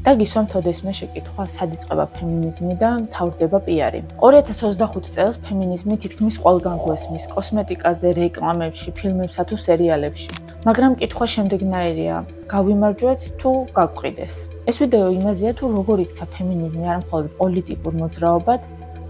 დაგისვამთ ოდესმე შეკითხვა, სად იწყება ფემინიზმი და მთავრდება პიარი. 2025 წელს ფემინიზმი თითქმის ყველგან გვესმის კოსმეტიკაზე, რეკლამებში, ფილმებსა თუ სერიალებში. მაგრამ კითხვა შემდეგნაირია: გავიმარჯვეთ თუ გავყიდეს? ეს ვიდეო იმაზეა თუ როგორ იქცა ფემინიზმი არა მხოლოდ პოლიტიკურ მოძრაობად,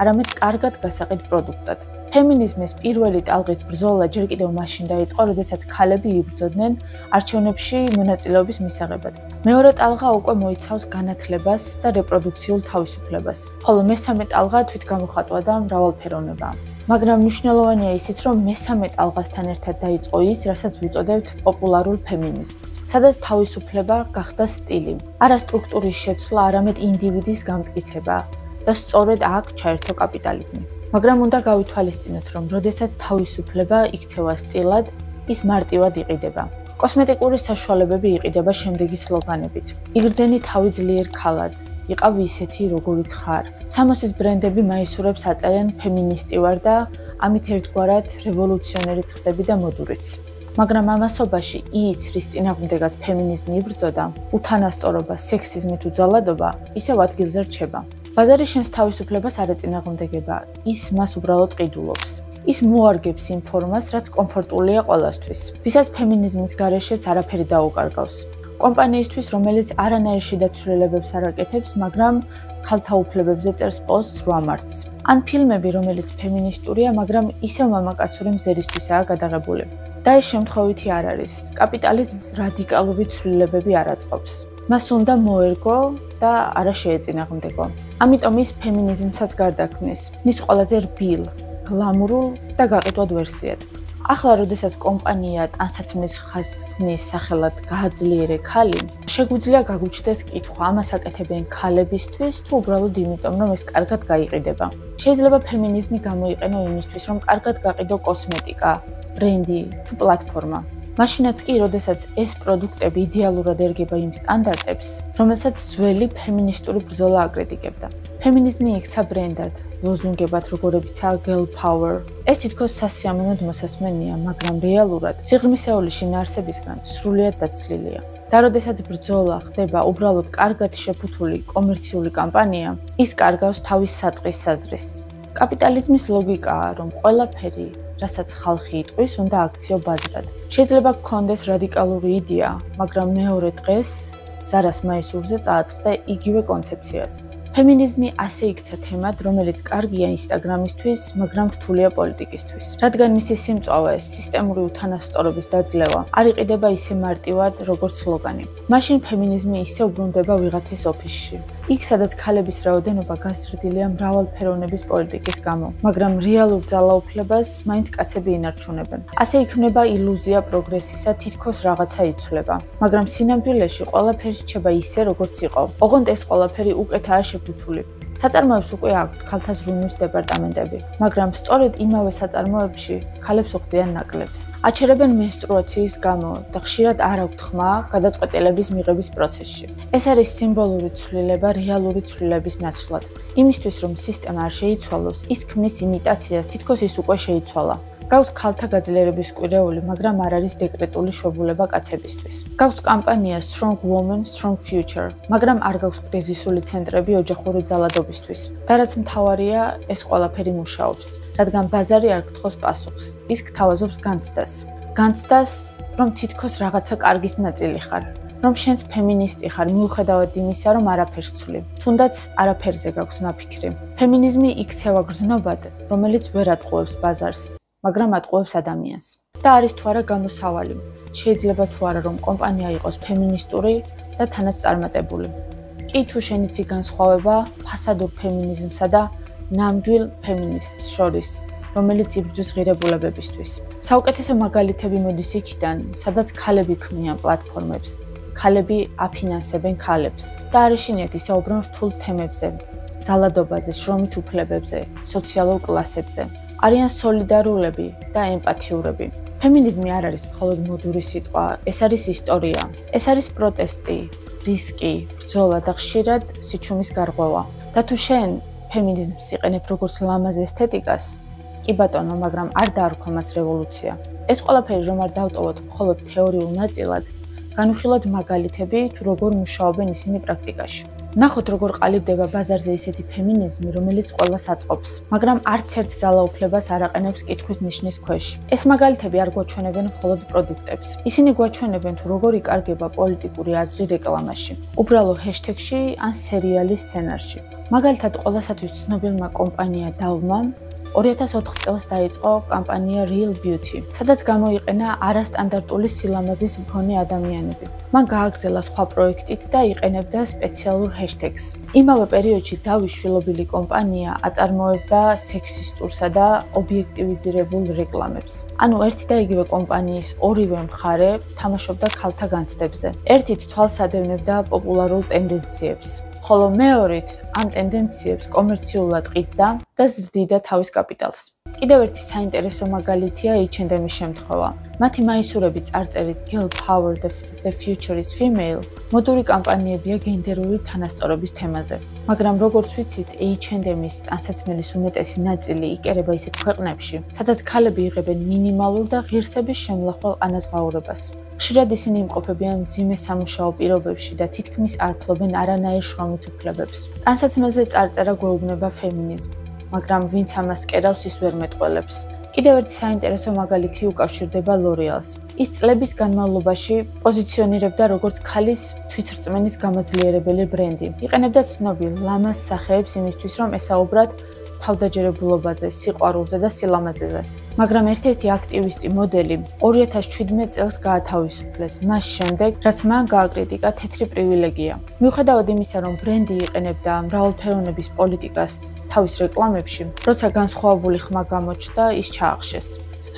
არამედ კარგად გასაყიდ პროდუქტად. ფემინიზმის პირველი ტალღის ბრძოლა ჯერ კიდევ მაშინ დაიწყო, როდესაც ქალები იბრძოდნენ არჩევნებში მონაწილეობის მისაღებად. მეორე ტალღა უკვე მოიცავს განათლებას და რეპროდუქციულ თავისუფლებას, ხოლო მესამე ტალღა თვითგამოხატვა და მრავალფეროვნება. მაგრამ მნიშვნელოვანია ისიც, რომ მესამე ტალღასთან ერთად დაიწყო ის, რასაც ვუწოდებთ პოპულარულ ფემინიზმს, სადაც თავისუფლება გახდა სტილი, არა სტრუქტურის შეცვლა, არამედ ინდივიდის გამტკიცება და სწორედ აქ ჩაერთო კაპიტალიზმი. მაგრამ უნდა გავითვალისწინოთ, რომ როდესაც თავისუფლება იქცევა სტილად, ის მარტივად იყიდება. კოსმეტიკური საშუალებები იყიდება შემდეგი სლოგანებით: იგრძენი თავი ძლიერ ქალად, იყავ ისეთი, როგორიც ხარ. სამოსის ბრენდები მაისურებს აწერენ ფემინისტი ვარ და ამით ერთგვარად რევოლუციონერი ხდები და მოდურიც. მაგრამ ამასობაში ის, რის წინააღმდეგაც ფემინიზმი იბრძოდა, უთანასწორობა, სექსიზმი თუ ძალადობა, ისევ ადგილზე რჩება. ბაზარი შენს თავისუფლებას არ ეწინააღმდეგება, ის მას უბრალოდ ყიდულობს. ის მოარგებს იმ ფორმას, რაც კომფორტულია ყველასთვის, ვისაც ფემინიზმის გარეშეც არაფერი დაუკარგავს. კომპანიისთვის, რომელიც არანაირ შიდა ცვლილებებს არ აკეთებს, მაგრამ ქალთა უფლებებზე წერს პოსტს 8 მარტს. ან ფილმები, რომელიც ფემინისტურია, მაგრამ ისევ მამაკაცური მზერისთვისაა გადაღებული. და ეს შემთხვევითი არ არის. კაპიტალიზმს რადიკალური ცვლილებები არ აწყობს. მას უნდა მოერგო და არა შეეწინააღმდეგო. ამიტომ ის ფემინიზმსაც გარდაქმნის, მის ყველაზე რბილ, გლამურულ და გაყიდვად ვერსიად. ახლა, როდესაც კომპანია ტანსაცმლის ხაზის სახელად გააძლიერე ქალი, შეგვიძლია გაგუჩნდეს კითხვა, ამას აკეთებენ ქალებისთვის თუ უბრალოდ იმიტომ, რომ ეს კარგად გაიყიდება. შეიძლება ფემინიზმი გამოიყენო იმისთვის, რომ კარგად გაყიდო კოსმეტიკა, ბრენდი თუ პლატფორმა. მაშინაც კი, როდესაც ეს პროდუქტები იდეალურად ერგება იმ სტანდარტებს, რომელსაც ძველი ფემინისტური ბრძოლა აკრიტიკებდა. ფემინიზმი იქცა ბრენდად, ლოზუნგებად, როგორებიცაა girl power. ეს თითქოს სასიამოვნოდ მოსასმენია, მაგრამ რეალურად სიღრმისეული შინაარსებისგან სრულიად დაცლილია. და როდესაც ბრძოლა ხდება უბრალოდ კარგად შეფუთული კომერციული კამპანია, ის კარგავს თავის საწყის საზრისს. კაპიტალიზმის ლოგიკაა, რომ ყველაფერი, რასაც ხალხი იტყვის, უნდა აქციო ბაზრად. შეიძლება გქონდეს რადიკალური იდეა, მაგრამ მეორე დღეს ზარას მაისურზე წააწყდა იგივე კონცეფციას. ფემინიზმი ასე იქცა თემად, რომელიც კარგია ინსტაგრამისთვის, მაგრამ რთულია პოლიტიკისთვის. რადგან მისი სიმწვავე, სისტემური უთანასწორობის დაძლევა, არ იყიდება ისე მარტივად, როგორც სლოგანი. მაშინ ფემინიზმი ისე უბრუნდება ვიღაცის ოფისში. იქ, სადაც ქალების რაოდენობა გაზრდილია მრავალფეროვნების პოლიტიკის გამო, მაგრამ რეალურ ძალაუფლებას მაინც კაცები ინარჩუნებენ. ასე იქმნება ილუზია პროგრესისა, თითქოს რაღაცა იცვლება, მაგრამ სინამდვილეში ყველაფერი რჩება ისე, როგორც იყო. ოღონდ ეს ყველაფერი უკეთაა შეფუთული. საწარმოებს უკვე აქვთ ქალთა ზრუნვის დეპარტამენტები, მაგრამ სწორედ იმავე საწარმოებში ქალებს უხდიან ნაკლებს. აჩერებენ მენსტრუაციის გამო და ხშირად არ აქვთ ხმა გადაწყვეტილების მიღების პროცესში. ეს არის სიმბოლური ცვლილება რეალური ცვლილების ნაცვლად. იმისთვის, რომ სისტემა არ შეიცვალოს, ის ქმნის იმიტაციას, თითქოს ის უკვე შეიცვალა. გავს ქალთა გაძლიერების კვირეული, მაგრამ არ არის დეკრეტული შვებულება კაცებისთვის. გავს კამპანია Strong Woman, Strong Future, მაგრამ არ გავს კრიზისული ცენტრები ოჯახური ძალადობისთვის. და რაც მთავარია, ეს ყველაფერი მუშაობს, რადგან ბაზარი არ გთხოვს პასუხს, ის გთავაზობს განცდას. განცდას, რომ თითქოს რაღაცა კარგის ნაწილი ხარ, რომ შენც ფემინისტი ხარ, მიუხედავად იმისა, რომ არაფერს ცვლი, თუნდაც არაფერზე გაქვს ნაფიქრი. ფემინიზმი იქცევა გრძნობად, რომელიც ვერ ატყუებს ბაზარს, მაგრამ ატყუებს ადამიანს. და არის თუ არა გამოსავალი. შეიძლება თუ არა, რომ კომპანია იყოს ფემინისტური და თანაც წარმატებული. კი თუ შენიცი განსხვავება ფასადურ ფემინიზმსა და ნამდვილ ფემინიზმს შორის, რომელიც იბრძვის ღირებულებებისთვის. საუკეთესო მაგალითები მოდის იქიდან, სადაც ქალები ქმნიან პლატფორმებს, ქალები აფინანსებენ ქალებს და არ ეშინიათ ისაუბრონ რთულ თემებზე, ძალადობაზე, შრომით უფლებებზე, სოციალურ კლასებზე. არიან სოლიდარულები და ემპათიურები. ფემინიზმი არ არის მხოლოდ მოდური სიტყვა, ეს არის ისტორია. ეს არის პროტესტი, რისკი, ბრძოლა და ხშირად სიჩუმის გარღვევა. და თუ შენ ფემინიზმს იყენებ როგორც ლამაზ ესთეტიკას, კი ბატონო, მაგრამ არ დაარქვამას რევოლუცია. ეს ყველაფერი რომ არ დავტოვოთ მხოლოდ თეორიულ ნაწილად, განვიხილოთ მაგალითები თუ როგორ მუშაობენ ისინი პრაქტიკაში. ნახოთ როგორ ყალიბდება ბაზარზე ისეთი ფემინიზმი, რომელიც ყველას აწყობს, მაგრამ არც ერთ ძალაუფლებას არ აყენებს კითხვის ნიშნის ქვეშ. ეს მაგალითები არ გვაჩვენებენ მხოლოდ პროდუქტებს. ისინი გვაჩვენებენ თუ როგორ იკარგება პოლიტიკური აზრი რეკლამაში, უბრალო ჰეშტეგში ან სერიალის სცენარში. მაგალითად, ყველასათვის ცნობილმა კომპანია Dove-მა 2004 წელს დაიწყო კამპანია Real Beauty, სადაც გამოიყენა არასტანდარტული სილამაზის მქონე ადამიანები. მან გააგრძელა სხვა პროექტით და იყენებდა სპეციალურ ჰეშტეგს. იმავე პერიოდში Dove-ის შვილობილი კომპანია აწარმოებდა სექსისტურსა და ობიექტივიზირებულ რეკლამებს. ანუ ერთი და იგივე კომპანიის ორივე მხარე თამაშობდა ქალთა განცდებზე. ერთით თვალს ადევნებდა პოპულარულ ტენდენციებს, ხოლო მეორით ამ ტენდენციებს კომერციულად ყიდდა და ზრდიდა თავის კაპიტალს. კიდევ ერთი საინტერესო მაგალითია H&M-ის შემთხვევა. მათი მაისურები წარწერით Girl Power the Future is Female მოდური კამპანიებია გენდერული თანასწორობის თემაზე. მაგრამ როგორც ვიცით, H&M-ის ტანსაცმელის უმეტესი ნაწილი იკერება ისეთ ქვეყნებში, სადაც ქალები იღებენ მინიმალურ და ღირსების შემლახვალ ანაზღაურებას. ხშირად ისინი იმყოფებიან მძიმე სამუშაო პირობებში და თითქმის არ ფლობენ არანაირ შრომით უფლებებს. ტანსაცმელზე წარწერა გვეუბნება ფემინიზმი, მაგრამ ვინც ამას კერავს, ის ვერ მეტყველებს. კიდევ ერთი საინტერესო მაგალითი უკავშირდება L'Oreal-ს. ის წლების განმავლობაში პოზიციონირებდა როგორც ქალის თვითრწმენის გამაძლიერებელი ბრენდი. იყენებდა ცნობილ ლამაზ სახეებს იმისთვის, რომ ესაუბრათ თავდაჯერებულობაზე, სიყვარულზე და სილამაზეზე. მაგრამ ერთ-ერთი აქტივისტი მოდელი 2017 წელს გაათავისუფლეს, მას შემდეგ, რაც მან გააკრიტიკა თეთრი პრივილეგია. მიუხედავად იმისა, რომ ბრენდი იყენებდა მრავალფეროვნების პოლიტიკას თავის რეკლამებში, როცა განსხვავებული ხმა გამოჩნდა, ის ჩაახშეს.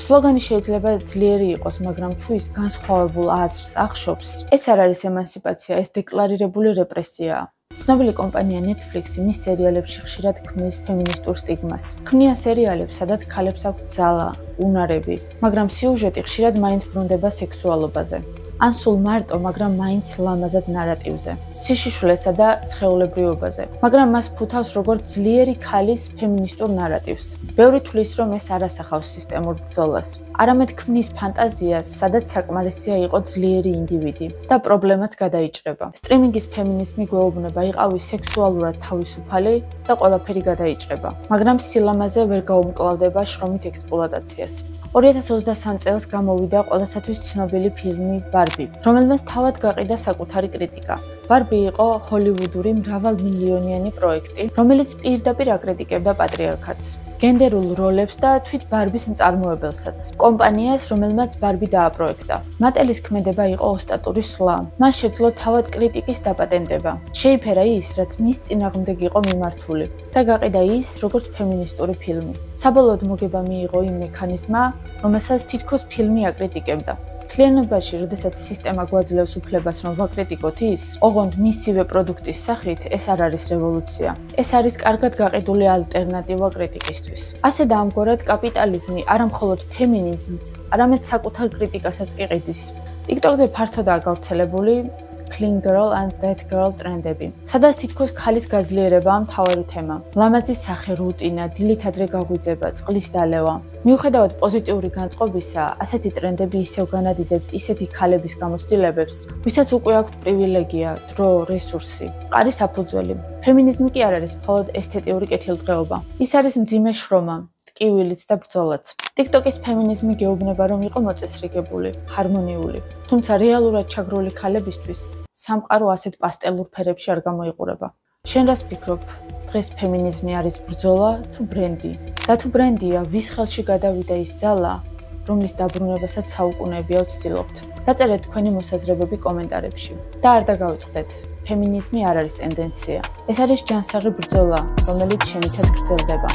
სლოგანი შეიძლება ძლიერი იყოს, მაგრამ თუ ის განსხვავებულ აზრს ახშობს, ეს არ არის ემანსიპაცია, ეს დეკლარირებული რეპრესიაა. ცნობილი კომპანია Netflix მის სერიალებში ხშირად ქმნის ფემინისტურ სტიგმას. ქმნიან სერიალებს, სადაც ქალებს აქვთ ძალა, უნარები, მაგრამ სიუჟეტი ხშირად მაინც ბრუნდება სექსუალობაზე. ან სულ მარტო, მაგრამ მაინც ლამაზად ნარატივზე, სიშიშვლესა და სხეულებრივობაზე. მაგრამ მას ფუთავს როგორც ძლიერი ქალის ფემინისტურ ნარატივს. ბევრი თვლის, რომ ეს არ ასახავს სისტემურ ბრძოლას, არამედ ქმნის ფანტაზიას, სადაც საკმარისია იყოს ძლიერი ინდივიდი და პრობლემაც გადაიჭრება. სტრიმინგის ფემინიზმი გვეუბნება, იყავი სექსუალურად თავისუფალი და ყველაფერი გადაიჭრება, მაგრამ სილამაზე ვერ გაუმკლავდება შრომით ექსპლუატაციას. 2023 წელს გამოვიდა ყველასათვის ცნობილი ფილმი Barbie, რომელმაც თავად გაყიდა საკუთარი კრიტიკა. Barbie იყო ჰოლივუდური მრავალმილიონიანი პროექტი, რომელიც პირდაპირ აკრიტიკებდა პატრიარქატს, გენდერულ როლებს და თვით Barbie-ს მწარმოებელსაც, კომპანიას, რომელმაც Barbie დააპროექტა. მატელის ქმედება იყო ოსტატური სვლა. მან შეძლო თავად კრიტიკის დაპატენტება. შეიფერა ის, რაც მის წინააღმდეგ იყო მიმართული და გაყიდა ის, როგორც ფემინისტური ფილმი. საბოლოოდ მოგება მიიღო იმ მექანიზმმა, რომელსაც თითქოს ფილმი აკრიტიკებდა. მთლიანობაში, როდესაც სისტემა გვაძლევს უფლებას, რომ ვაკრიტიკოთ ის, ოღონდ მისივე პროდუქტის სახით, ეს არ არის რევოლუცია. ეს არის კარგად გაყიდული ალტერნატივა კრიტიკისთვის. ასე და ამგვარად კაპიტალიზმი არა მხოლოდ ფემინიზმს, არამედ საკუთარ კრიტიკასაც კი ყიდის. TikTok-ზე ფართოდაა გავრცელებული Clean Girl and That Girl ტრენდები, სადაც თითქოს ქალის გაძლიერებაა მთავარი თემა. ლამაზი სახე, რუტინა, დილით ადრე გაღვიძება, წყლის დალევა. მიუხედავად პოზიტიური განწყობისა, ასეთი ტრენდები ისევ განადიდებს ისეთი ქალების გამოცდილებებს, ვისაც უკვე აქვთ პრივილეგია, დრო, რესურსი, მყარი საფუძველი. ფემინიზმი კი არ არის მხოლოდ ესთეტიური კეთილდღეობა. ის არის მძიმე შრომა, ტკივილიც და ბრძოლაც. TikTok-ის ფემინიზმი გეუბნება, რომ იყო მოწესრიგებული, ჰარმონიული, თუმცა რეალურად ჩაგრული ქალებისთვის სამყარო ასეთ პასტელურ ფერებში არ გამოიყურება. შენ რას ფიქრობ? დღეს ფემინიზმი არის ბრძოლა თუ ბრენდი? და თუ ბრენდია, ვის ხელში გადავიდა ის ძალა, რომლის დაბრუნებასაც საუკუნეებია ვცდილობთ? დაწერეთ თქვენი მოსაზრებები კომენტარებში და არ დაგავიწყდეთ, ფემინიზმი არ არის ტენდენცია. ეს არის ჯანსაღი ბრძოლა, რომელიც შენითაც გრძელდება.